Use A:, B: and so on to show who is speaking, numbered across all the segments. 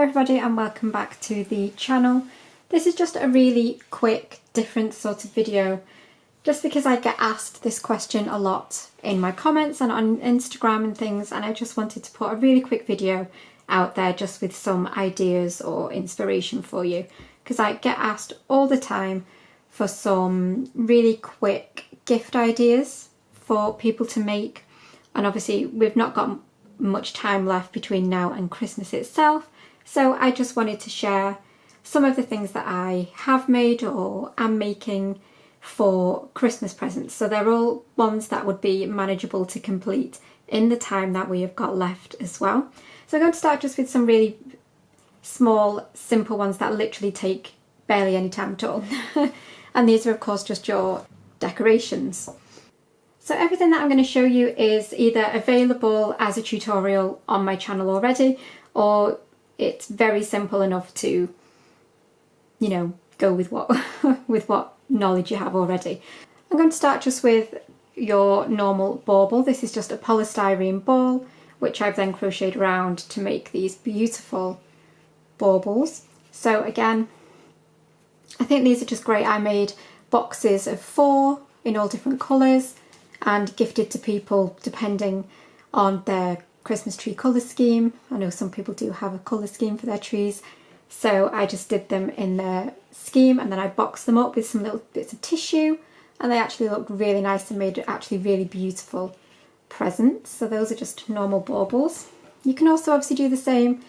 A: Hello everybody and welcome back to the channel. This is just a really quick, different sort of video, just because I get asked this question a lot in my comments and on Instagram and things, and I just wanted to put a really quick video out there just with some ideas or inspiration for you, because I get asked all the time for some really quick gift ideas for people to make, and obviously we've not got much time left between now and Christmas itself, so I just wanted to share some of the things that I have made or am making for Christmas presents. So they're all ones that would be manageable to complete in the time that we have got left as well. So I'm going to start just with some really small, simple ones that literally take barely any time at all. And these are of course just your decorations. So everything that I'm going to show you is either available as a tutorial on my channel already, or it's very simple enough to, you know, go with what with what knowledge you have already. I'm going to start just with your normal bauble. This is just a polystyrene ball, which I've then crocheted around to make these beautiful baubles. So again, I think these are just great. I made boxes of 4 in all different colours and gifted to people depending on their Christmas tree colour scheme. I know some people do have a colour scheme for their trees, so I just did them in their scheme and then I boxed them up with some little bits of tissue, and they actually looked really nice and made actually really beautiful presents. So those are just normal baubles. You can also obviously do the same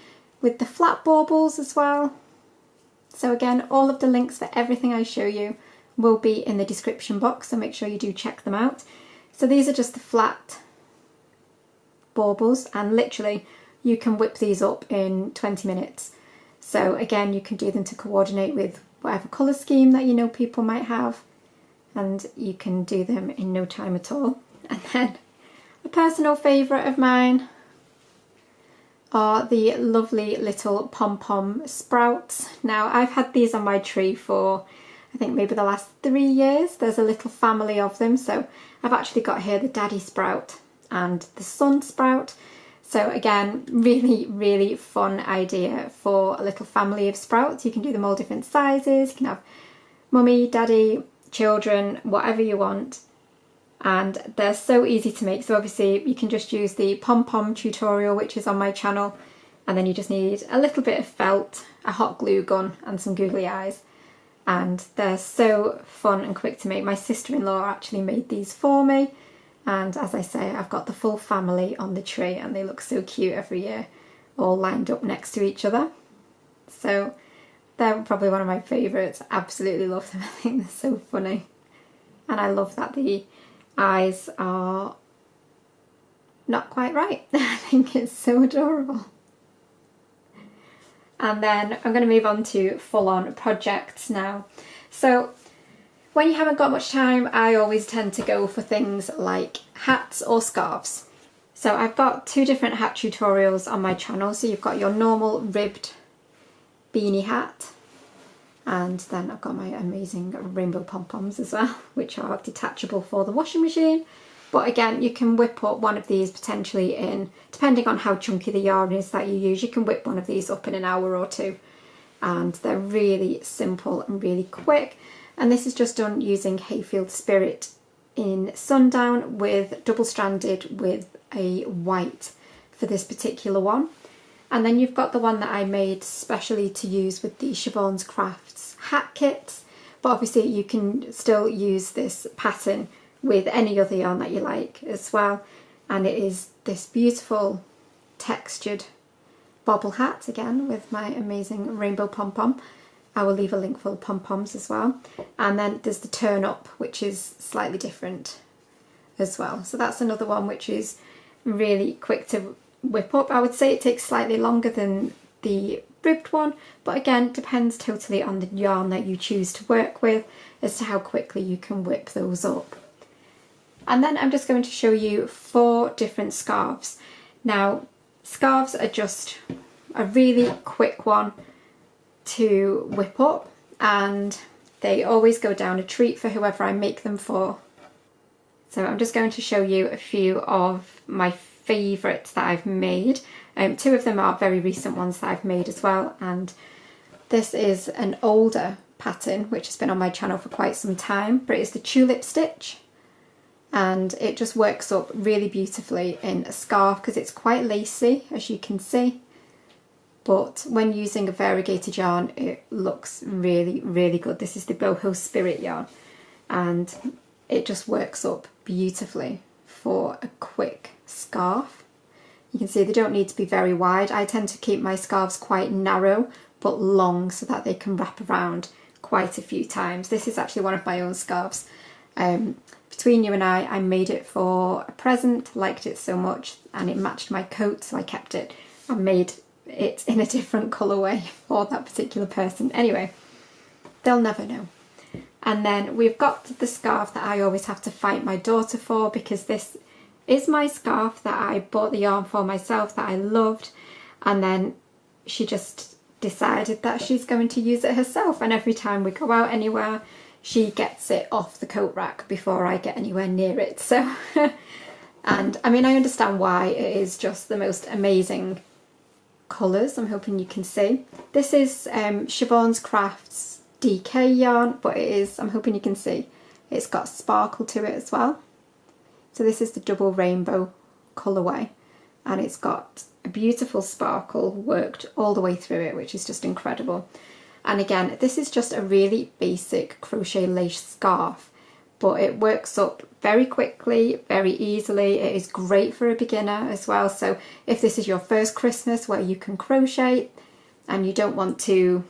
A: with the flat baubles as well. So again, all of the links for everything I show you will be in the description box, so make sure you do check them out. So these are just the flat baubles, and literally you can whip these up in 20 minutes. So again, you can do them to coordinate with whatever colour scheme that you know people might have, and you can do them in no time at all. And then a personal favourite of mine are the lovely little Pom Pom Sprouts. Now I've had these on my tree for I think maybe the last 3 years. There's a little family of them, so I've actually got here the daddy sprout and the son sprout. So again, really fun idea for a little family of sprouts. You can do them all different sizes. You can have mummy, daddy, children, whatever you want, and they're so easy to make. So obviously you can just use the pom pom tutorial, which is on my channel, and then you just need a little bit of felt, a hot glue gun and some googly eyes, and they're so fun and quick to make. My sister-in-law actually made these for me, and as I say, I've got the full family on the tree and they look so cute every year, all lined up next to each other. So they're probably one of my favourites. Absolutely love them. I think they're so funny, and I love that the eyes are not quite right. I think it's so adorable. And then I'm going to move on to full-on projects now. So when you haven't got much time, I always tend to go for things like hats or scarves. So I've got 2 different hat tutorials on my channel. So you've got your normal ribbed beanie hat, and then I've got my amazing rainbow pom-poms as well, which are detachable for the washing machine. But again, you can whip up one of these potentially in, depending on how chunky the yarn is that you use, you can whip one of these up in an hour or 2. And they're really simple and really quick. And this is just done using Hayfield Spirit in Sundown with double-stranded with a white for this particular one. And then you've got the one that I made specially to use with the Siobhan's Crafts hat kits. But obviously you can still use this pattern with any other yarn that you like as well. And it is this beautiful textured bobble hat, again with my amazing rainbow pom-pom. I will leave a link for the pom-poms as well. And then there's the turn up, which is slightly different as well. So that's another one which is really quick to whip up. I would say it takes slightly longer than the ribbed one, but again, depends totally on the yarn that you choose to work with as to how quickly you can whip those up. And then I'm just going to show you 4 different scarves. Now, scarves are just a really quick one to whip up, and they always go down a treat for whoever I make them for. So I'm just going to show you a few of my favourites that I've made. Two of them are very recent ones that I've made as well, and this is an older pattern which has been on my channel for quite some time, but it's the Tulip Stitch, and it just works up really beautifully in a scarf because it's quite lacy, as you can see, but when using a variegated yarn it looks really, really good. This is the Boho Spirit yarn, and it just works up beautifully for a quick scarf. You can see they don't need to be very wide. I tend to keep my scarves quite narrow but long so that they can wrap around quite a few times. This is actually one of my own scarves. Between you and I made it for a present, liked it so much, and it matched my coat, so I kept it and made it in a different colourway for that particular person. Anyway, they'll never know. And then we've got the scarf that I always have to fight my daughter for, because this is my scarf that I bought the yarn for myself, that I loved, and then she just decided that she's going to use it herself, and every time we go out anywhere she gets it off the coat rack before I get anywhere near it. So and I mean, I understand why. It is just the most amazing colours. I'm hoping you can see. This is Siobhan's Crafts DK yarn, but it is, I'm hoping you can see, it's got sparkle to it as well. So this is the double rainbow colourway, and it's got a beautiful sparkle worked all the way through it, which is just incredible. And again, this is just a really basic crochet lace scarf, but it works up very quickly, very easily. It is great for a beginner as well. So if this is your first Christmas where you can crochet and you don't want to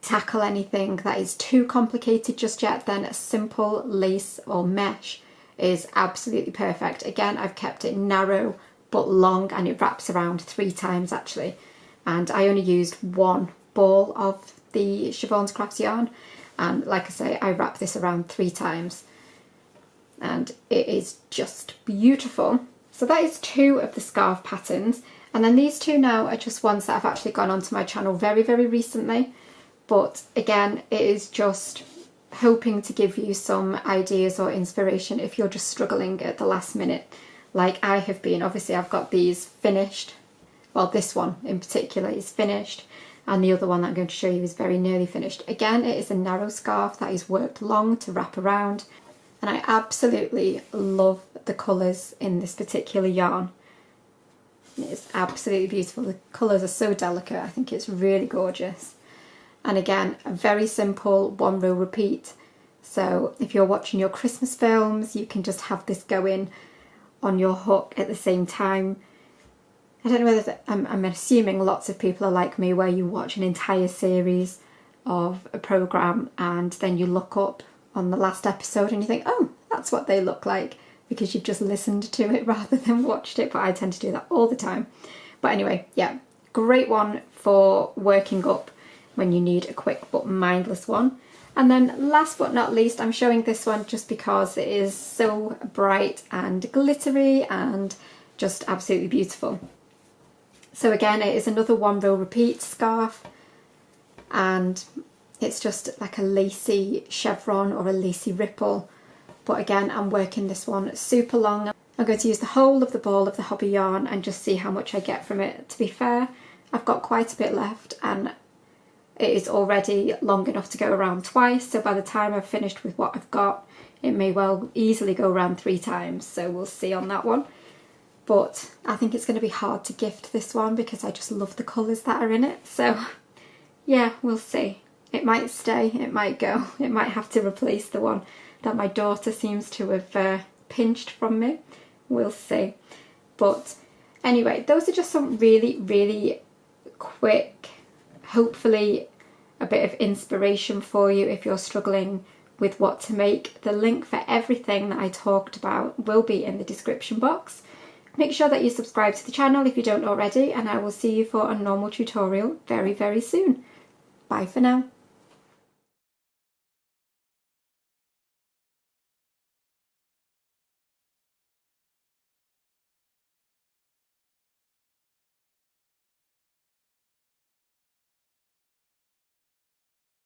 A: tackle anything that is too complicated just yet, then a simple lace or mesh is absolutely perfect. Again, I've kept it narrow but long, and it wraps around 3 times actually, and I only used one ball of the Siobhan's Crafts yarn, and like I say, I wrap this around 3 times and it is just beautiful. So that is 2 of the scarf patterns, and then these 2 now are just ones that have actually gone onto my channel very, very recently, but again, it is just hoping to give you some ideas or inspiration if you're just struggling at the last minute like I have been. Obviously I've got these finished, well this one in particular is finished, and the other one that I'm going to show you is very nearly finished. Again, it is a narrow scarf that is worked long to wrap around, and I absolutely love the colours in this particular yarn. It's absolutely beautiful. The colours are so delicate. I think it's really gorgeous. And again, a very simple 1 row repeat. So if you're watching your Christmas films, you can just have this going on your hook at the same time. I don't know whether I'm assuming lots of people are like me, where you watch an entire series of a programme and then you look up on the last episode and you think, oh, that's what they look like, because you've just listened to it rather than watched it. But I tend to do that all the time. But anyway, yeah, great one for working up when you need a quick but mindless one. And then last but not least, I'm showing this one just because it is so bright and glittery and just absolutely beautiful. So again, it is another 1 row repeat scarf, and it's just like a lacy chevron or a lacy ripple. But again, I'm working this one super long. I'm going to use the whole of the ball of the hobby yarn and just see how much I get from it. To be fair, I've got quite a bit left, and it is already long enough to go around twice, so by the time I've finished with what I've got, it may well easily go around 3 times, so we'll see on that one. But I think it's going to be hard to gift this one because I just love the colours that are in it, so yeah, we'll see. It might stay, it might go, it might have to replace the one that my daughter seems to have pinched from me. We'll see. But anyway, those are just some really, really quick, hopefully a bit of inspiration for you if you're struggling with what to make. The link for everything that I talked about will be in the description box. Make sure that you subscribe to the channel if you don't already, and I will see you for a normal tutorial very, very soon. Bye for now.